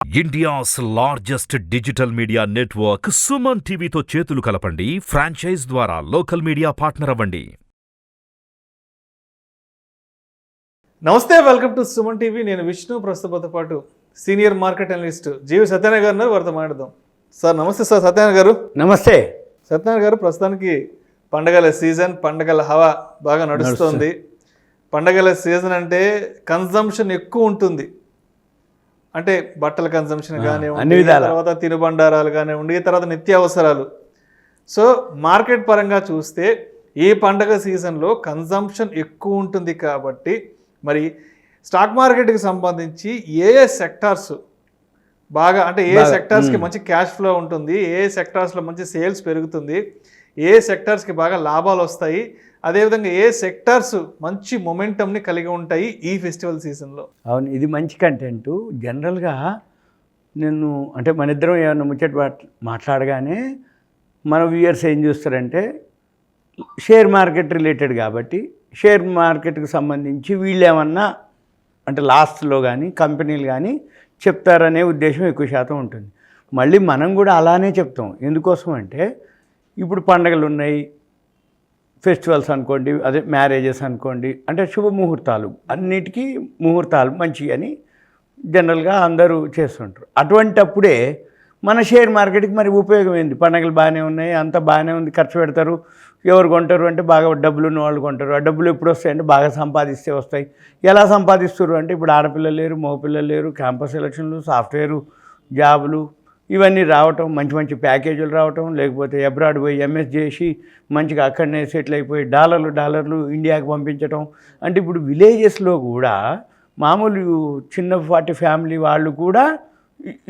India's largest digital media network Suman టీవీతో చేతులు కలపండి. ఫ్రాంచైజ్ ద్వారా లోకల్ మీడియా పార్ట్నర్ అవ్వండి. నమస్తే, వెల్కమ్ టు సుమన్ టీవీ. నేను విష్ణు. ప్రస్తుతంతో పాటు సీనియర్ మార్కెట్ అనలిస్ట్ జీవి సత్యనారాయణ గారు ఉన్నారు. వారితో మాట్లాడదాం. సార్ నమస్తే. సార్ సత్యనారాయణ గారు నమస్తే. సత్యనారాయణ గారు, ప్రస్తుతానికి పండగల సీజన్, పండగల హవా బాగా నడుస్తుంది. పండగల సీజన్ అంటే కన్జంప్షన్ ఎక్కువ ఉంటుంది. అంటే బట్టల కన్జంప్షన్ కానివ్వండి, తర్వాత తినుబండారాలు కానివ్వండి, తర్వాత నిత్యావసరాలు. సో మార్కెట్ పరంగా చూస్తే ఈ పండగ సీజన్లో కన్జంప్షన్ ఎక్కువ ఉంటుంది. కాబట్టి మరి స్టాక్ మార్కెట్కి సంబంధించి ఏ సెక్టార్స్ బాగా, అంటే ఏ సెక్టార్స్కి మంచి క్యాష్ ఫ్లో ఉంటుంది, ఏ సెక్టార్స్లో మంచి సేల్స్ పెరుగుతుంది, ఏ సెక్టార్స్కి బాగా లాభాలు వస్తాయి, అదేవిధంగా ఏ సెక్టార్స్ మంచి మొమెంటమ్ని కలిగి ఉంటాయి ఈ ఫెస్టివల్ సీజన్లో? అవును, ఇది మంచి కంటెంట్. జనరల్గా నేను అంటే మన ఇద్దరం ఏమన్నా ముచ్చట మాట్లాడగానే మన వ్యూయర్స్ ఏం చూస్తారంటే షేర్ మార్కెట్ రిలేటెడ్ కాబట్టి షేర్ మార్కెట్కి సంబంధించి వీళ్ళు ఏమన్నా అంటే లాస్ట్లో కానీ కంపెనీలు కానీ చెప్తారనే ఉద్దేశం ఎక్కువ శాతం ఉంటుంది. మళ్ళీ మనం కూడా అలానే చెప్తాం. ఎందుకోసం అంటే ఇప్పుడు పండగలు ఉన్నాయి, ఫెస్టివల్స్ అనుకోండి, అదే మ్యారేజెస్ అనుకోండి, అంటే శుభముహూర్తాలు, అన్నిటికీ ముహూర్తాలు మంచివి అని జనరల్గా అందరూ చేస్తుంటారు. అటువంటప్పుడే మన షేర్ మార్కెట్కి మరి ఉపయోగం ఏంది? పండగలు బాగానే ఉన్నాయి, అంత బాగానే ఉంది, ఖర్చు పెడతారు. ఎవరు కొంటారు అంటే బాగా డబ్బులు ఉన్న వాళ్ళు కొంటారు. ఆ డబ్బులు ఎప్పుడు వస్తాయంటే బాగా సంపాదిస్తే వస్తాయి. ఎలా సంపాదిస్తారు అంటే ఇప్పుడు ఆడపిల్లలు లేరు, మగపిల్లలు లేరు, క్యాంపస్ సెలక్షన్లు, సాఫ్ట్వేరు జాబులు ఇవన్నీ రావటం, మంచి మంచి ప్యాకేజీలు రావటం, లేకపోతే అబ్రాడ్ పోయి ఎంఎస్ చేసి మంచిగా అక్కడనే సెటిల్ అయిపోయి డాలర్లు ఇండియాకి పంపించటం. అంటే ఇప్పుడు విలేజెస్లో కూడా మామూలు చిన్నపాటి ఫ్యామిలీ వాళ్ళు కూడా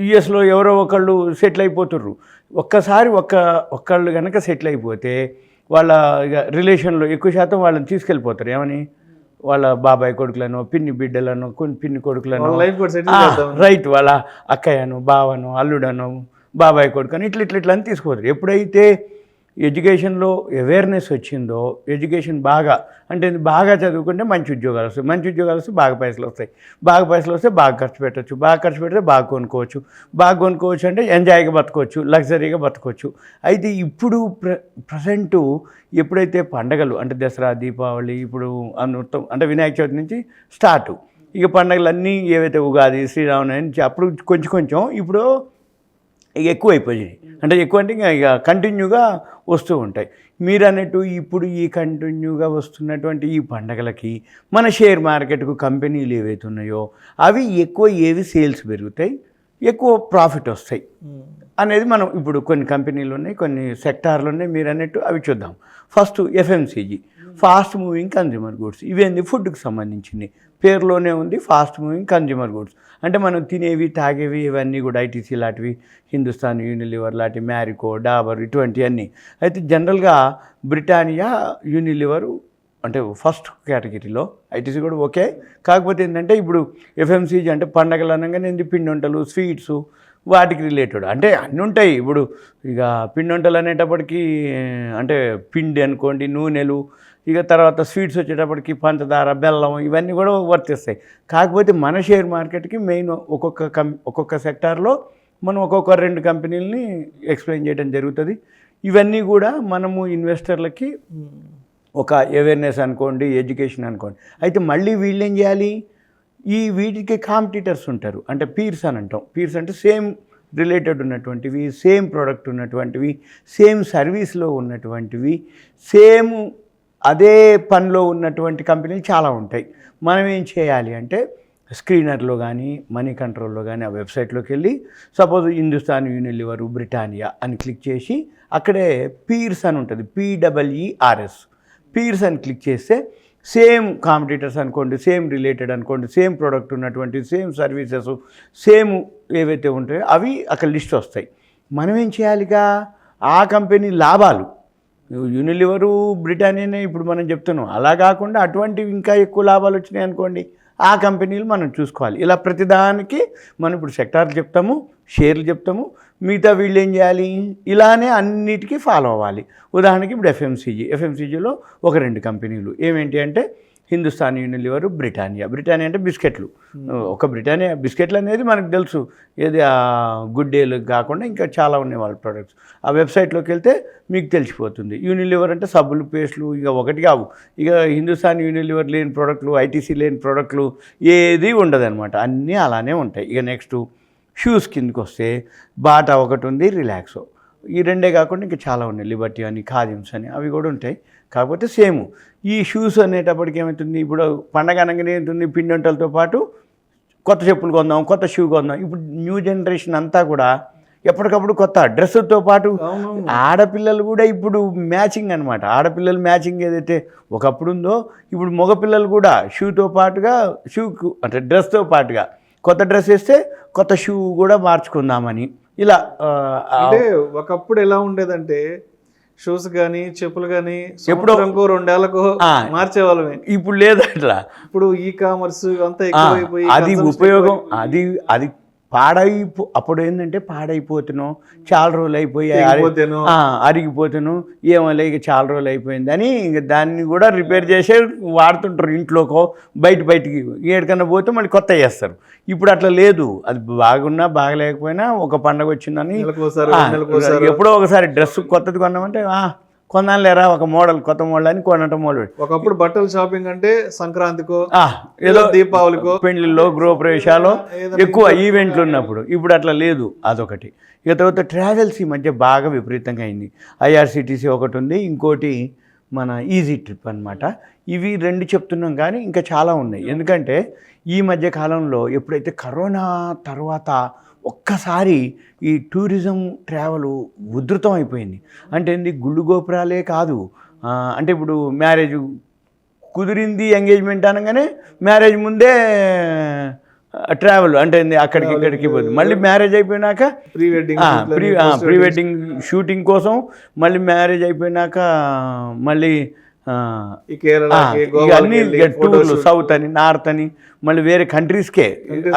యుఎస్లో ఎవరో ఒకళ్ళు సెటిల్ అయిపోతుర్రు. ఒక్కసారి ఒక్కళ్ళు కనుక సెటిల్ అయిపోతే వాళ్ళ ఇక రిలేషన్లో ఎక్కువ శాతం వాళ్ళని తీసుకెళ్ళిపోతారు. ఏమని? వాళ్ళ బాబాయ్ కొడుకులను, పిన్ని బిడ్డలను, పిన్ని కొడుకులను, రైట్, వాళ్ళ అక్కయ్యను, బావను, అల్లుడను, బాబాయ్ కొడుకును, ఇట్లా అని తీసుకోతారు. ఎప్పుడైతే ఎడ్యుకేషన్లో అవేర్నెస్ వచ్చిందో, ఎడ్యుకేషన్ బాగా అంటే బాగా చదువుకుంటే మంచి ఉద్యోగాలు వస్తాయి, మంచి ఉద్యోగాలు వస్తే బాగా పైసలు వస్తాయి, బాగా పైసలు వస్తే బాగా ఖర్చు పెట్టచ్చు, బాగా ఖర్చు పెడితే బాగా కొనుక్కోవచ్చు అంటే ఎంజాయ్గా బతకవచ్చు, లగ్జరీగా బతకవచ్చు. అయితే ఇప్పుడు ప్రజెంటు ఎప్పుడైతే పండగలు అంటే దసరా, దీపావళి, ఇప్పుడు మొత్తం అంటే వినాయక చవితి నుంచి స్టార్ట్, ఇక పండగలన్నీ ఏవైతే ఉగాది, శ్రీరామనవమి నుంచి అప్పుడు కొంచెం ఇప్పుడు ఇక ఎక్కువైపోయాయి. అంటే ఎక్కువ అంటే ఇక కంటిన్యూగా వస్తూ ఉంటాయి. మీరు అన్నట్టు ఇప్పుడు ఈ కంటిన్యూగా వస్తున్నటువంటి ఈ పండగలకి మన షేర్ మార్కెట్కు కంపెనీలు ఏవైతే ఉన్నాయో అవి ఎక్కువ ఏవి సేల్స్ పెరుగుతాయి, ఎక్కువ ప్రాఫిట్ వస్తాయి అనేది మనం ఇప్పుడు కొన్ని కంపెనీలు ఉన్నాయి, కొన్ని సెక్టార్లు ఉన్నాయి. మీరు అన్నట్టు అవి చూద్దాం. First FMCG, fast moving consumer goods. ఇవేంది? ఫుడ్కి సంబంధించింది, పేరులోనే ఉంది ఫాస్ట్ మూవింగ్ కన్జ్యూమర్ గూడ్స్. అంటే మనం తినేవి, తాగేవి ఇవన్నీ కూడా ఐటీసీ లాంటివి, హిందుస్థాన్ యూనిలివర్ లాంటి, మ్యారికో, డాబర్ ఇటువంటివన్నీ. అయితే జనరల్గా బ్రిటానియా, యూనిలివరు అంటే ఫస్ట్ కేటగిరీలో, ఐటీసీ కూడా ఓకే. కాకపోతే ఏంటంటే ఇప్పుడు ఎఫ్ఎంసీజీ అంటే పండగలు అనగానే పిండి వంటలు, స్వీట్స్, వాటికి రిలేటెడ్ అంటే అన్నీ ఉంటాయి. ఇప్పుడు ఇక పిండి వంటలు అనేటప్పటికీ అంటే పిండి అనుకోండి, నూనెలు, ఇక తర్వాత స్వీట్స్ వచ్చేటప్పటికి పంచదార, బెల్లం ఇవన్నీ కూడా వర్తిస్తాయి. కాకపోతే మన షేర్ మార్కెట్కి మెయిన్ ఒక్కొక్క సెక్టార్లో మనం ఒక్కొక్క 2 కంపెనీలని ఎక్స్ప్లెయిన్ చేయడం జరుగుతుంది. ఇవన్నీ కూడా మనము ఇన్వెస్టర్లకి ఒక అవేర్నెస్ అనుకోండి, ఎడ్యుకేషన్ అనుకోండి. అయితే మళ్ళీ వీళ్ళు ఏం చేయాలి? వీటికి కాంపిటీటర్స్ ఉంటారు, అంటే పీర్స్ అని అంటాం. పీర్స్ అంటే సేమ్ రిలేటెడ్ ఉన్నటువంటివి, సేమ్ ప్రోడక్ట్ ఉన్నటువంటివి, సేమ్ సర్వీస్లో ఉన్నటువంటివి, సేమ్ అదే పనిలో ఉన్నటువంటి కంపెనీలు చాలా ఉంటాయి. మనం ఏం చేయాలి అంటే స్క్రీనర్లో కానీ, మనీ కంట్రోల్లో కానీ ఆ వెబ్సైట్లోకి వెళ్ళి సపోజ్ హిందుస్థాన్ యూనిలివర్, బ్రిటానియా అని క్లిక్ చేసి అక్కడే పీర్స్ అని ఉంటుంది, PEERS, పీర్స్ అని క్లిక్ చేస్తే సేమ్ కాంపిటీటర్స్ అనుకోండి, సేమ్ రిలేటెడ్ అనుకోండి, సేమ్ ప్రోడక్ట్ ఉన్నటువంటి, సేమ్ సర్వీసెస్, సేమ్ ఏవైతే ఉంటాయో అవి అక్కడ లిస్ట్ వస్తాయి. మనం ఏం చేయాలిగా? ఆ కంపెనీ లాభాలు, యూనిలివరు, బ్రిటానియానే ఇప్పుడు మనం చెప్తున్నాం, అలా కాకుండా అటువంటివి ఇంకా ఎక్కువ లాభాలు వచ్చినాయి అనుకోండి, ఆ కంపెనీలు మనం చూసుకోవాలి. ఇలా ప్రతిదానికి మనం ఇప్పుడు సెక్టార్లు చెప్తాము, షేర్లు చెప్తాము, మిగతా వీళ్ళు ఏం చేయాలి? ఇలానే అన్నిటికీ ఫాలో అవ్వాలి. ఉదాహరణకి ఇప్పుడు ఎఫ్ఎంసీజీలో ఒక 2 కంపెనీలు ఏమేంటి అంటే హిందుస్థాన్ యూనిలివర్, బ్రిటానియా అంటే బిస్కెట్లు. ఒక బ్రిటానియా బిస్కెట్లు అనేది మనకు తెలుసు, ఏది గుడ్ డేలు కాకుండా ఇంకా చాలా ఉన్నాయి వాళ్ళ ప్రొడక్ట్స్. ఆ వెబ్సైట్లోకి వెళ్తే మీకు తెలిసిపోతుంది. యూనిలివర్ అంటే సబ్బులు, పేస్టులు, ఇక ఒకటి కావు. ఇక హిందుస్థాన్ యూనిలివర్ లేని ప్రోడక్ట్లు, ఐటీసీ లేని ప్రోడక్ట్లు ఏది ఉండదన్నమాట, అన్నీ అలానే ఉంటాయి. ఇక నెక్స్ట్ షూస్ కిందకి వస్తే బాటా ఒకటి ఉంది, రిలాక్సో, ఈ రెండే కాకుండా ఇంకా చాలా ఉన్నాయి, లిబర్టీ అని, ఖాదిమ్స్ అని, అవి కూడా ఉంటాయి. కాకపోతే సేమ్ ఈ షూస్ అనేటప్పటికి ఏమవుతుంది, ఇప్పుడు పండగ అనగానే ఏంటుంది, పిండి వంటలతో పాటు కొత్త చెప్పులు కొందాం, కొత్త షూ కొందాం. ఇప్పుడు న్యూ జనరేషన్ అంతా కూడా ఎప్పటికప్పుడు కొత్త డ్రెస్సుతో పాటు ఆడపిల్లలు కూడా ఇప్పుడు మ్యాచింగ్ అనమాట. ఆడపిల్లలు మ్యాచింగ్ ఏదైతే ఒకప్పుడు ఉందో, ఇప్పుడు మగపిల్లలు కూడా షూతో పాటుగా, షూకు అంటే డ్రెస్తో పాటుగా కొత్త డ్రెస్ వేస్తే కొత్త షూ కూడా మార్చుకుందామని ఇలా. అంటే ఒకప్పుడు ఎలా ఉండేదంటే షూస్ కానీ చెప్పులు కానీ ఎప్పుడో 2 ఏళ్లకు మార్చేవాళ్ళమే. ఇప్పుడు లేదు అట్లా. ఇప్పుడు ఈ కామర్స్ అంతా ఎక్కువైపోయి అది ఉపయోగం, అది అప్పుడు ఏంటంటే పాడైపోతున్నాం, చాలా రోజులు అయిపోయి అరిగిపోతాను, ఏమలే ఇక చాలా రోజులు అయిపోయిందని ఇంక దాన్ని కూడా రిపేర్ చేసే వాడుతుంటారు. ఇంట్లోకో బయటికి ఏడికన్నా పోతే మళ్ళీ కొత్త చేస్తారు. ఇప్పుడు అట్లా లేదు. అది బాగున్నా బాగలేకపోయినా ఒక పండగ వచ్చిందని ఎప్పుడో ఒకసారి డ్రెస్ కొత్తది కొన్నామంటే కొన్నాళ్ళు లేరా ఒక మోడల్, కొత్త మోడల్ అని కొనటం మొదలు. ఒకప్పుడు బట్టల షాపింగ్ అంటే సంక్రాంతికో ఏదో దీపావళికో, పెళ్లిళ్ళలో, గృహప్రవేశాలు, ఎక్కువ ఈవెంట్లు ఉన్నప్పుడు. ఇప్పుడు అట్లా లేదు, అదొకటి. ఇక తర్వాత ట్రావెల్స్ ఈ మధ్య బాగా విపరీతంగా అయింది. ఐఆర్సిటీసీ ఒకటి ఉంది, ఇంకోటి మన ఈజీ ట్రిప్ అనమాట. ఇవి 2 చెప్తున్నాం, కానీ ఇంకా చాలా ఉన్నాయి. ఎందుకంటే ఈ మధ్య కాలంలో ఎప్పుడైతే కరోనా తర్వాత ఒక్కసారి ఈ టూరిజం ట్రావెల్ ఉధృతం అయిపోయింది. అంటే ఏంది, గుళ్ళు గోపురాలే కాదు, అంటే ఇప్పుడు మ్యారేజ్ కుదిరింది, ఎంగేజ్మెంట్ అనగానే మ్యారేజ్ ముందే ట్రావెల్ అంటే అక్కడికి ఇక్కడికి పోతుంది. మళ్ళీ మ్యారేజ్ అయిపోయినాక ప్రీ వెడ్డింగ్ షూటింగ్ కోసం, మళ్ళీ మ్యారేజ్ అయిపోయినాక మళ్ళీ అన్ని టూర్లు, సౌత్ అని, నార్త్ అని, మళ్ళీ వేరే కంట్రీస్కే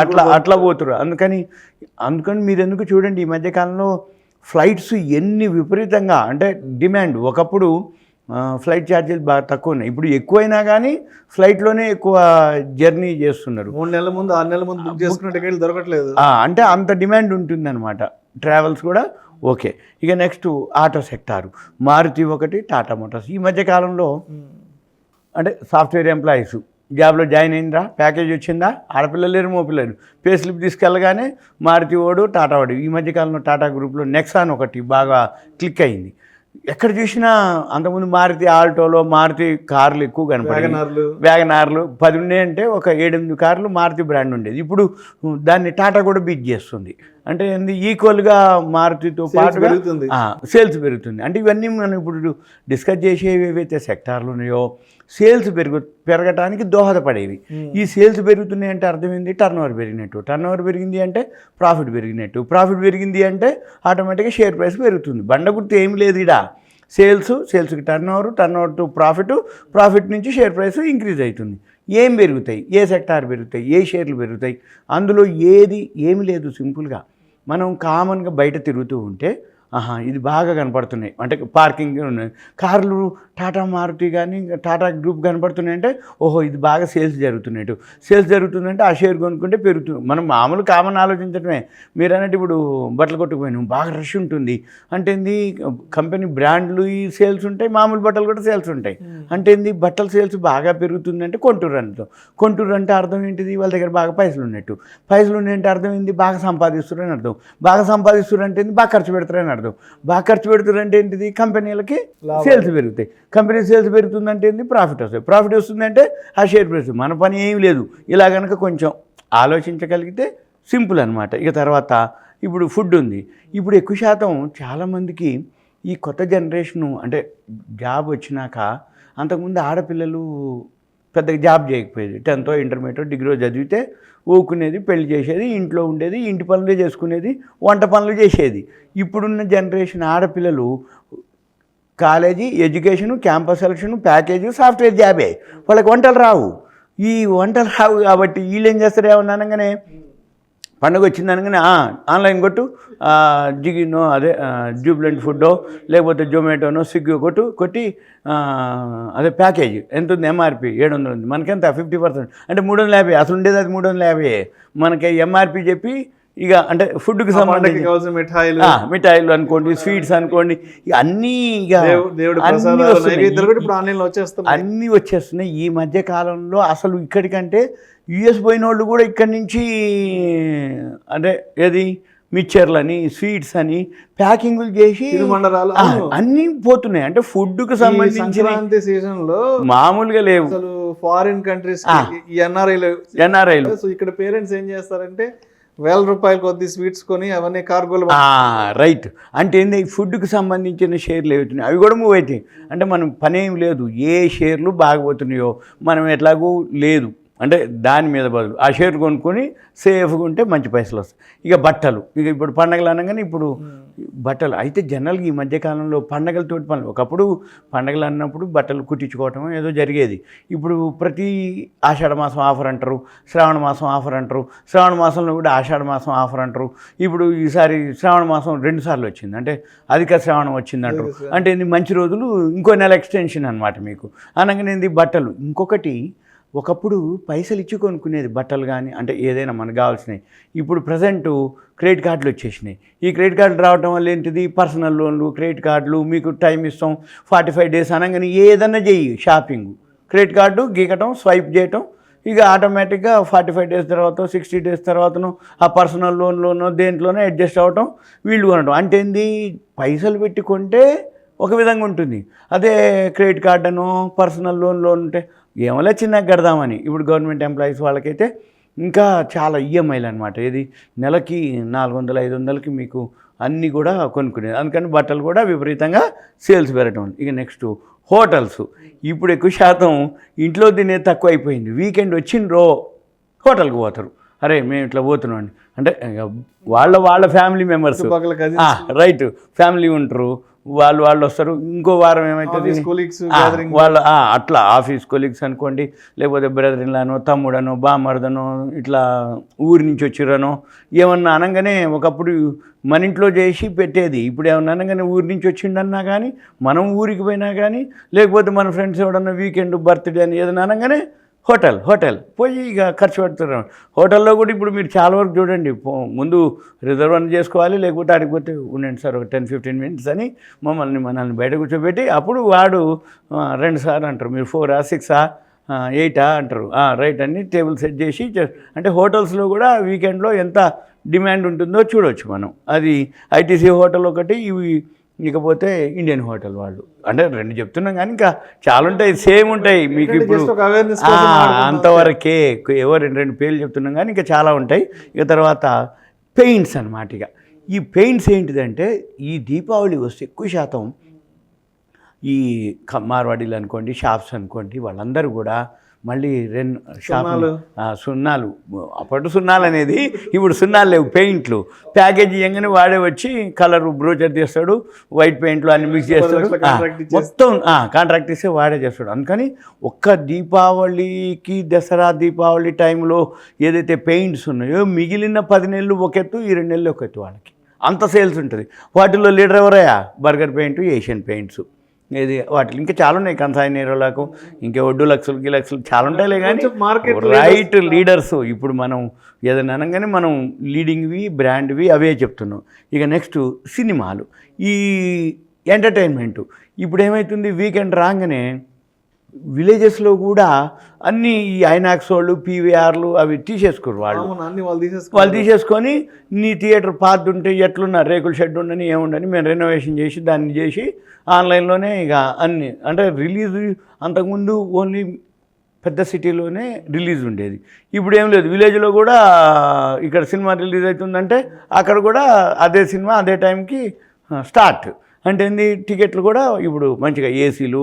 అట్లా పోతున్నారు. అందుకని మీరు ఎందుకు చూడండి, ఈ మధ్యకాలంలో ఫ్లైట్స్ ఎన్ని విపరీతంగా అంటే డిమాండ్. ఒకప్పుడు ఫ్లైట్ ఛార్జీలు బాగా తక్కువ ఉన్నాయి, ఇప్పుడు ఎక్కువైనా కానీ ఫ్లైట్లోనే ఎక్కువ జర్నీ చేస్తున్నారు. 3 నెలల ముందు 6 నెలల ముందు బుక్ చేసుకున్నట్టు దొరకట్లేదు. అంటే అంత డిమాండ్ ఉంటుందన్నమాట. ట్రావెల్స్ కూడా ఓకే. ఇక నెక్స్ట్ ఆటో సెక్టారు, మారుతి ఒకటి, టాటా మోటార్స్. ఈ మధ్యకాలంలో అంటే సాఫ్ట్వేర్ ఎంప్లాయీస్ జాబ్లో జాయిన్ అయిందా, ప్యాకేజ్ వచ్చిందా, ఆడపిల్లలు లేరు, మోపిల్లలు, పే స్లిప్ తీసుకెళ్ళగానే మారుతి వాడు, టాటా వాడు. ఈ మధ్యకాలంలో టాటా గ్రూప్లో నెక్సాన్ ఒకటి బాగా క్లిక్ అయింది. ఎక్కడ చూసినా అంతకుముందు మారుతి ఆల్టోలో, మారుతి కార్లు ఎక్కువ కనపడాయి, వ్యాగనార్లు 10 ఉన్నాయంటే ఒక 7-8 కార్లు మారుతి బ్రాండ్ ఉండేది. ఇప్పుడు దాన్ని టాటా కూడా బీట్ చేస్తుంది. అంటే ఈక్వల్గా మారుతితో పాటుగా సేల్స్ పెరుగుతుంది. అంటే ఇవన్నీ మనం ఇప్పుడు డిస్కస్ చేసేవి ఏవైతే సెక్టార్లు ఉన్నాయో సేల్స్ పెరగటానికి దోహదపడేవి. ఈ సేల్స్ పెరుగుతున్నాయి అంటే అర్థమైంది, టర్నోవర్ పెరిగినట్టు. టర్నోవర్ పెరిగింది అంటే ప్రాఫిట్ పెరిగినట్టు. ప్రాఫిట్ పెరిగింది అంటే ఆటోమేటిక్గా షేర్ ప్రైస్ పెరుగుతుంది. బండ గుర్తు ఏమి లేదు ఇడా. సేల్స్కి టర్నోవర్ టు ప్రాఫిట్ నుంచి షేర్ ప్రైస్ ఇంక్రీజ్ అవుతుంది. ఏం పెరుగుతాయి, ఏ సెక్టార్ పెరుగుతాయి, ఏ షేర్లు పెరుగుతాయి, అందులో ఏమి లేదు. సింపుల్గా మనం కామన్గా బయట తిరుగుతూ ఉంటే ఇది బాగా కనపడుతున్నాయి, అంటే పార్కింగ్ ఉన్నాయి కార్లు, టాటా మారుతి కానీ టాటా గ్రూప్ కనపడుతున్నాయి అంటే ఓహో ఇది బాగా సేల్స్ జరుగుతున్నట్టు. సేల్స్ జరుగుతుందంటే ఆ షేర్ కొనుక్కుంటే పెరుగుతుంది. మనం మామూలు కామన్ ఆలోచించడమే. మీరు అన్నట్టు ఇప్పుడు బట్టలు కొట్టుకుపోయినాం, బాగా రష్ ఉంటుంది అంటే కంపెనీ బ్రాండ్లు ఈ సేల్స్ ఉంటాయి, మామూలు బట్టలు కూడా సేల్స్ ఉంటాయి. అంటే బట్టల సేల్స్ బాగా పెరుగుతుందంటే కొంటూరు అంటే అర్థం ఏంటిది, వాళ్ళ దగ్గర బాగా పైసలు ఉన్నట్టు. పైసలు ఉన్నాయంటే అర్థం ఏంటి, బాగా సంపాదిస్తున్నారని అర్థం. బాగా సంపాదిస్తున్నారంటే బాగా ఖర్చు పెడతారని అర్థం. బాగా ఖర్చు పెడుతున్నారంటే ఏంటిది, కంపెనీలకి సేల్స్ పెరుగుతాయి. కంపెనీ సేల్స్ పెరుగుతుందంటే ఏంటి, ప్రాఫిట్ వస్తుంది. ప్రాఫిట్ వస్తుందంటే ఆ షేర్ ప్రైస్. మన పని ఏమి లేదు. ఇలా కనుక కొంచెం ఆలోచించగలిగితే సింపుల్ అనమాట. ఇక తర్వాత ఇప్పుడు ఫుడ్ ఉంది. ఇప్పుడు ఎక్కువ శాతం చాలామందికి ఈ కొత్త జనరేషను అంటే జాబ్ వచ్చినాక, అంతకుముందు ఆడపిల్లలు పెద్దగా జాబ్ చేయకపోయేది. 10th ఇంటర్మీడియట్ డిగ్రీ చదివితే ఊకునేది, పెళ్లి చేసేది, ఇంట్లో ఉండేది, ఇంటి పనులు చేసుకునేది, వంట పనులు చేసేది. ఇప్పుడున్న జనరేషన్ ఆడపిల్లలు college, education, campus selection, package, software జాబే. వాళ్ళకి వంటలు రావు. ఈ వంటలు రావు కాబట్టి వీళ్ళు ఏం చేస్తారు, ఏమన్నా అనగానే పండుగ వచ్చిందనగానే ఆన్లైన్ కొట్టు, జిగినో అదే జూబ్లెంట్ ఫుడ్డో లేకపోతే జొమాటోనో స్విగ్గీ కొట్టి అదే ప్యాకేజ్ ఎంత ఉంది, ఎంఆర్పి 700 ఉంది, మనకెంత 50%, అంటే 350. అసలు ఉండేది అది 350. మనకి ఎంఆర్పి చెప్పి ఇక అంటే ఫుడ్కి సంబంధించి మిఠాయిలు అనుకోండి, స్వీట్స్ అనుకోండి, ఇక అన్నీ ఇక అన్నీ వచ్చేస్తున్నాయి. ఈ మధ్య కాలంలో అసలు ఇక్కడికంటే యుఎస్ పోయిన వాళ్ళు కూడా ఇక్కడి నుంచి అంటే ఏది మిక్చర్లని, స్వీట్స్ అని ప్యాకింగ్లు చేసి అన్నీ పోతున్నాయి. అంటే ఫుడ్కి సంబంధించిన సీజన్లో మామూలుగా లేవు. అసలు ఫారిన్ కంట్రీస్ ఎన్ఆర్ఐలు ఇక్కడ పేరెంట్స్ ఏం చేస్తారంటే ₹1000 కొద్ది స్వీట్స్ కొని అవన్నీ కార్గోలు రైట్. అంటే ఏంటి, ఫుడ్కి సంబంధించిన షేర్లు అవుతున్నాయి, అవి కూడా మూవ్ అవుతాయి. అంటే మనం పనేం లేదు, ఏ షేర్లు బాగపోతున్నాయో మనం ఎట్లాగూ లేదు అంటే దాని మీద బదులు ఆ షేర్ కొనుక్కొని సేఫ్గా ఉంటే మంచి పైసలు వస్తాయి. ఇక బట్టలు, ఇక ఇప్పుడు పండగలు అనగానే ఇప్పుడు బట్టలు అయితే జనరల్గా ఈ మధ్యకాలంలో పండగలతోటి పనులు. ఒకప్పుడు పండగలు అన్నప్పుడు బట్టలు కుట్టించుకోవటం ఏదో జరిగేది. ఇప్పుడు ప్రతి ఆషాఢ మాసం ఆఫర్ అంటారు, శ్రావణ మాసం ఆఫర్ అంటారు, శ్రావణ మాసంలో కూడా ఆషాఢ మాసం ఆఫర్ అంటారు. ఇప్పుడు ఈసారి శ్రావణ మాసం 2 సార్లు వచ్చింది, అంటే అధిక శ్రావణం వచ్చింది అంటారు. అంటే ఇది మంచి రోజులు, ఇంకో నెల ఎక్స్టెన్షన్ అనమాట మీకు అనగానే బట్టలు. ఇంకొకటి, ఒకప్పుడు పైసలు ఇచ్చి కొనుక్కునేది బట్టలు కానీ అంటే ఏదైనా మనకు కావాల్సినవి. ఇప్పుడు ప్రజెంటు క్రెడిట్ కార్డులు వచ్చేసినాయి. ఈ క్రెడిట్ కార్డులు రావడం వల్ల ఏంటిది, పర్సనల్ లోన్లు, క్రెడిట్ కార్డులు, మీకు టైం ఇస్తాం 45 డేస్ అనగానే ఏదన్నా చెయ్యి షాపింగ్, క్రెడిట్ కార్డు గీకటం, స్వైప్ చేయటం, ఇక ఆటోమేటిక్గా 45 డేస్ తర్వాత 60 డేస్ తర్వాతను ఆ పర్సనల్ లోన్లోనో దేంట్లోనో అడ్జస్ట్ అవ్వటం, వీళ్ళు కొనడం. అంటే ఏంది, పైసలు పెట్టి కొంటే ఒక విధంగా ఉంటుంది, అదే క్రెడిట్ కార్డు అనో పర్సనల్ లోన్లో ఉంటే ఏమోలే చిన్నగా కడదామని. ఇప్పుడు గవర్నమెంట్ ఎంప్లాయీస్ వాళ్ళకైతే ఇంకా చాలా ఈఎంఐలు అనమాట. ఏది నెలకి 400-500కి మీకు అన్నీ కూడా కొనుక్కునేది. అందుకని బట్టలు కూడా విపరీతంగా సేల్స్ పెరగటం. ఇక నెక్స్ట్ హోటల్స్. ఇప్పుడు ఎక్కువ శాతం ఇంట్లో తినేది తక్కువ అయిపోయింది. వీకెండ్ వచ్చిండ్రో హోటల్కి పోతారు, అరే మేము ఇట్లా పోతున్నాం అంటే వాళ్ళ ఫ్యామిలీ మెంబర్స్ రైట్ ఫ్యామిలీ ఉంటారు, వాళ్ళు వస్తారు. ఇంకో వారం ఏమవుతుంది, వాళ్ళ అట్లా ఆఫీస్ కొలీగ్స్ అనుకోండి, లేకపోతే బ్రదర్ ఇన్లానో, తమ్ముడనో, బామర్దనో, ఇట్లా ఊరి నుంచి వచ్చిరనో ఏమన్నా అనగానే ఒకప్పుడు మన ఇంట్లో చేసి పెట్టేది. ఇప్పుడు ఏమన్నా అనగానే ఊరి నుంచి వచ్చిండన్నా కానీ, మనం ఊరికి పోయినా కానీ, లేకపోతే మన ఫ్రెండ్స్ ఎవడన్నా వీకెండ్ బర్త్డే అని ఏదైనా అనగానే హోటల్ పోయి ఇక ఖర్చు పెడుతున్నారు. హోటల్లో కూడా ఇప్పుడు మీరు చాలా వరకు చూడండి, ముందు రిజర్వ్ అని చేసుకోవాలి, లేకపోతే ఆడికి పోతే ఉండండి సార్ ఒక 10-15 మినిట్స్ అని మనల్ని బయట కూర్చోబెట్టి అప్పుడు వాడు 2 సార్లు అంటారు, మీరు 4 6 8 అంటారు, రైట్ అని టేబుల్ సెట్ చేసి. అంటే హోటల్స్లో కూడా వీకెండ్లో ఎంత డిమాండ్ ఉంటుందో చూడవచ్చు మనం. అది ఐటీసీ హోటల్ ఒకటి, ఇవి ఇకపోతే ఇండియన్ హోటల్ వాళ్ళు. అంటే 2 చెప్తున్నాం కానీ ఇంకా చాలా ఉంటాయి, సేమ్ ఉంటాయి మీకు. ఇప్పుడు అంతవరకే ఏవో 2 పేర్లు చెప్తున్నాం కానీ ఇంకా చాలా ఉంటాయి. ఇక తర్వాత పెయింట్స్ అనమాట. ఇక ఈ పెయింట్స్ ఏంటిదంటే, ఈ దీపావళి వస్తే ఎక్కువ శాతం ఈ మార్వాడీలు అనుకోండి, షాప్స్ అనుకోండి, వాళ్ళందరూ కూడా మళ్ళీ సున్నాలు. అప్పటి సున్నాలు అనేది ఇప్పుడు సున్నాలు లేవు, పెయింట్లు ప్యాకేజ్ ఇవ్వగానే వాడే వచ్చి కలర్ బ్రోచర్ తీస్తాడు, వైట్ పెయింట్లు అన్ని మిక్స్ చేస్తాడు, మొత్తం కాంట్రాక్ట్ ఇస్తే వాడే చేస్తాడు. అందుకని ఒక్క దీపావళికి, దసరా దీపావళి టైంలో ఏదైతే పెయింట్స్ ఉన్నాయో మిగిలిన 10 నెలలు ఒక ఎత్తు, ఈ 2 నెలలు ఒక ఎత్తు, వాళ్ళకి అంత సేల్స్ ఉంటుంది. వాటిల్లో లీడర్ ఎవరయ్యా, బర్గర్ పెయింట్, ఏషియన్ పెయింట్స్, ఏది వాటిలో ఇంకా చాలా ఉన్నాయి, కన్సాయినీరోలకు, ఇంకా ఒడ్డు లక్షలు చాలా ఉంటాయిలే. కానీ రైట్ లీడర్స్ ఇప్పుడు మనం ఏదైనా అనగానే మనం లీడింగ్వి, బ్రాండ్వి అవే చెప్తున్నాం. ఇక నెక్స్ట్ సినిమాలు, ఈ ఎంటర్టైన్మెంటు. ఇప్పుడు ఏమవుతుంది, వీకెండ్ రాగానే విలేజెస్లో కూడా అన్నీ ఈ ఐనాక్స్ వాళ్ళు, పీవీఆర్లు అవి తీసేసుకోరు వాళ్ళు తీసేసుకొని, నీ థియేటర్ పాత ఉంటే ఎట్లున్నారు, రేకుల షెడ్ ఉండని ఏముండని మేము రెనోవేషన్ చేసి దాన్ని చేసి ఆన్లైన్లోనే ఇక అన్నీ. అంటే రిలీజ్ అంతకుముందు ఓన్లీ పెద్ద సిటీలోనే రిలీజ్ ఉండేది, ఇప్పుడు ఏం లేదు. విలేజ్లో కూడా ఇక్కడ సినిమా రిలీజ్ అవుతుందంటే అక్కడ కూడా అదే సినిమా అదే టైంకి స్టార్ట్. అంటే ఏంది, టికెట్లు కూడా ఇప్పుడు మంచిగా ఏసీలు,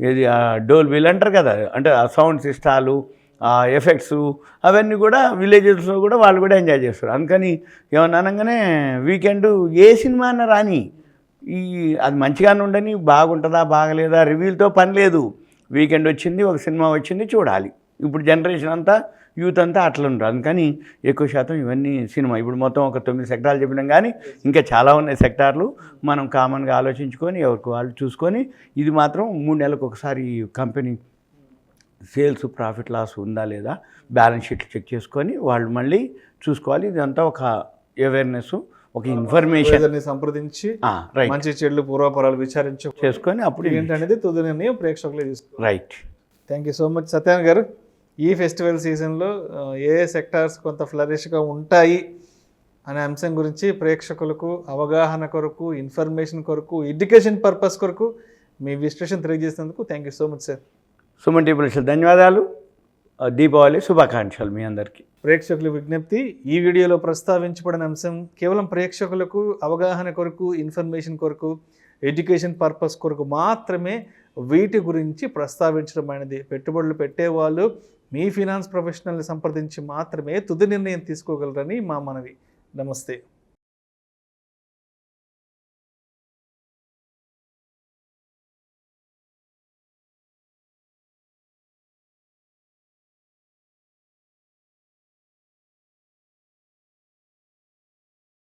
ఏది డోల్బీలు అంటారు కదా, అంటే ఆ సౌండ్ సిస్టాలు, ఆ ఎఫెక్ట్స్ అవన్నీ కూడా విలేజెస్లో కూడా వాళ్ళు కూడా ఎంజాయ్ చేస్తారు. అందుకని ఏమన్నా అనగానే వీకెండ్ ఏ సినిమా అన్న రాని, అది మంచిగానే ఉండని, బాగుంటుందా బాగలేదా రివ్యూలతో పని లేదు. వీకెండ్ వచ్చింది, ఒక సినిమా వచ్చింది, చూడాలి. ఇప్పుడు జనరేషన్ అంతా యూత్ అంతా అట్లా ఉంటారు. అందుకని ఎక్కువ శాతం ఇవన్నీ సినిమా ఇప్పుడు మొత్తం ఒక 9 సెక్టార్లు చెప్పినాం, కానీ ఇంకా చాలా ఉన్నాయి సెక్టార్లు. మనం కామన్గా ఆలోచించుకొని ఎవరికి వాళ్ళు చూసుకొని, ఇది మాత్రం 3 నెలలకు ఒకసారి కంపెనీ సేల్స్ ప్రాఫిట్ లాస్ ఉందా లేదా బ్యాలెన్స్ షీట్లు చెక్ చేసుకొని వాళ్ళు మళ్ళీ చూసుకోవాలి. ఇదంతా ఒక అవేర్నెస్, ఒక ఇన్ఫర్మేషన్ సంప్రదించి రైట్ మంచి చెడులు పూర్వపరాలు చేసుకొని అప్పుడు ఏంటనేది తుది నిర్ణయం ప్రేక్షకులే తీసుకుంటారు. Right. Thank you so much Satyan గారు. ఈ ఫెస్టివల్ సీజన్లో ఏ సెక్టార్స్ కొంత ఫ్లరిష్గా ఉంటాయి అనే అంశం గురించి ప్రేక్షకులకు అవగాహన కొరకు, ఇన్ఫర్మేషన్ కొరకు, ఎడ్యుకేషన్ పర్పస్ కొరకు మీ విశ్లేషణ తెలియజేసినందుకు thank you so much sir. Suman TV ప్రేక్షకులకు ధన్యవాదాలు. దీపావళి శుభాకాంక్షలు మీ అందరికీ. ప్రేక్షకుల విజ్ఞప్తి, ఈ వీడియోలో ప్రస్తావించబడిన అంశం కేవలం ప్రేక్షకులకు అవగాహన కొరకు, ఇన్ఫర్మేషన్ కొరకు, ఎడ్యుకేషన్ పర్పస్ కొరకు మాత్రమే వీటి గురించి ప్రస్తావించడమైనది. పెట్టుబడులు పెట్టేవాళ్ళు మీ ఫినాన్స్ ప్రొఫెషనల్ని సంప్రదించి మాత్రమే తుది నిర్ణయం తీసుకోగలరని మా మనవి. నమస్తే.